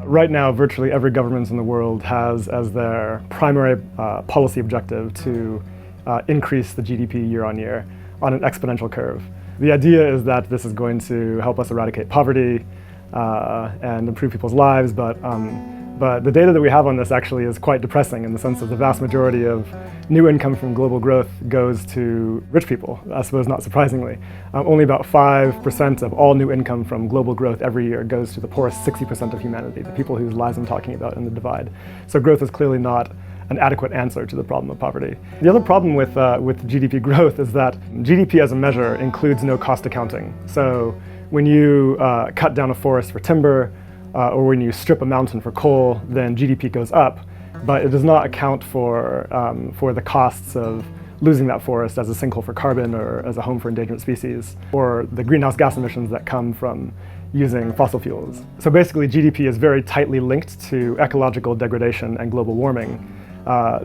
Right now, virtually every government in the world has as their primary policy objective to increase the GDP year on year on an exponential curve. The idea is that this is going to help us eradicate poverty and improve people's lives, but the data that we have on this actually is quite depressing in the sense that the vast majority of new income from global growth goes to rich people, I suppose not surprisingly. Only about 5% of all new income from global growth every year goes to the poorest 60% of humanity, the people whose lives I'm talking about in the divide. So growth is clearly not an adequate answer to the problem of poverty. The other problem with GDP growth is that GDP as a measure includes no cost accounting. So when you cut down a forest for timber, or when you strip a mountain for coal, then GDP goes up, but it does not account for the costs of losing that forest as a sinkhole for carbon or as a home for endangered species, or the greenhouse gas emissions that come from using fossil fuels. So basically GDP is very tightly linked to ecological degradation and global warming.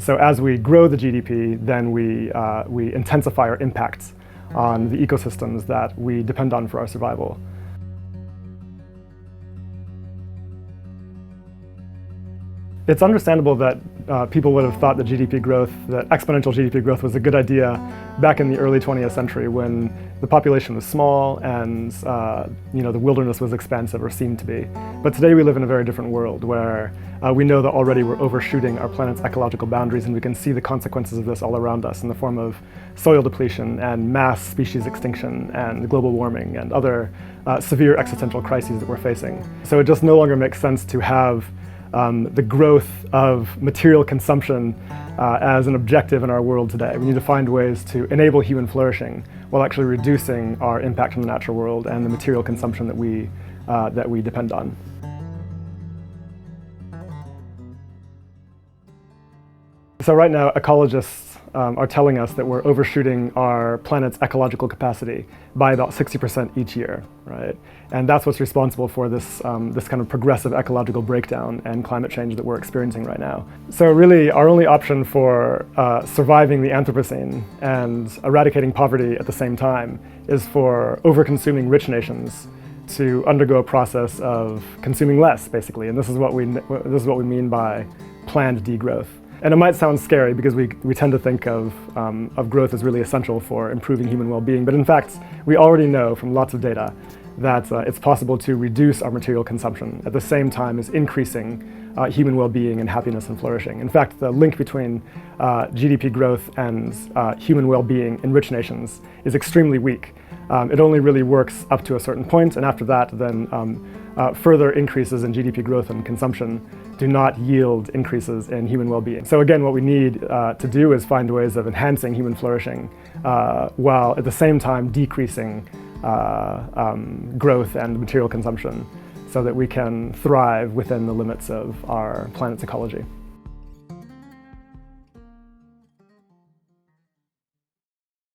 So as we grow the GDP, then we intensify our impacts on the ecosystems that we depend on for our survival. It's understandable that people would have thought that exponential GDP growth was a good idea back in the early 20th century when the population was small and the wilderness was expansive or seemed to be. But today we live in a very different world where we know that already we're overshooting our planet's ecological boundaries, and we can see the consequences of this all around us in the form of soil depletion and mass species extinction and global warming and other severe existential crises that we're facing. So it just no longer makes sense to have the growth of material consumption as an objective in our world today. We need to find ways to enable human flourishing while actually reducing our impact on the natural world and the material consumption that we depend on. So right now, ecologists are telling us that we're overshooting our planet's ecological capacity by about 60% each year, right? And that's what's responsible for this kind of progressive ecological breakdown and climate change that we're experiencing right now. So really, our only option for surviving the Anthropocene and eradicating poverty at the same time is for over-consuming rich nations to undergo a process of consuming less, basically. And this is what we mean by planned degrowth. And it might sound scary because we tend to think of growth as really essential for improving human well-being, but in fact, we already know from lots of data that it's possible to reduce our material consumption at the same time as increasing human well-being and happiness and flourishing. In fact, the link between GDP growth and human well-being in rich nations is extremely weak. It only really works up to a certain point, and after that, then further increases in GDP growth and consumption do not yield increases in human well-being. So again, what we need to do is find ways of enhancing human flourishing while at the same time decreasing growth and material consumption so that we can thrive within the limits of our planet's ecology.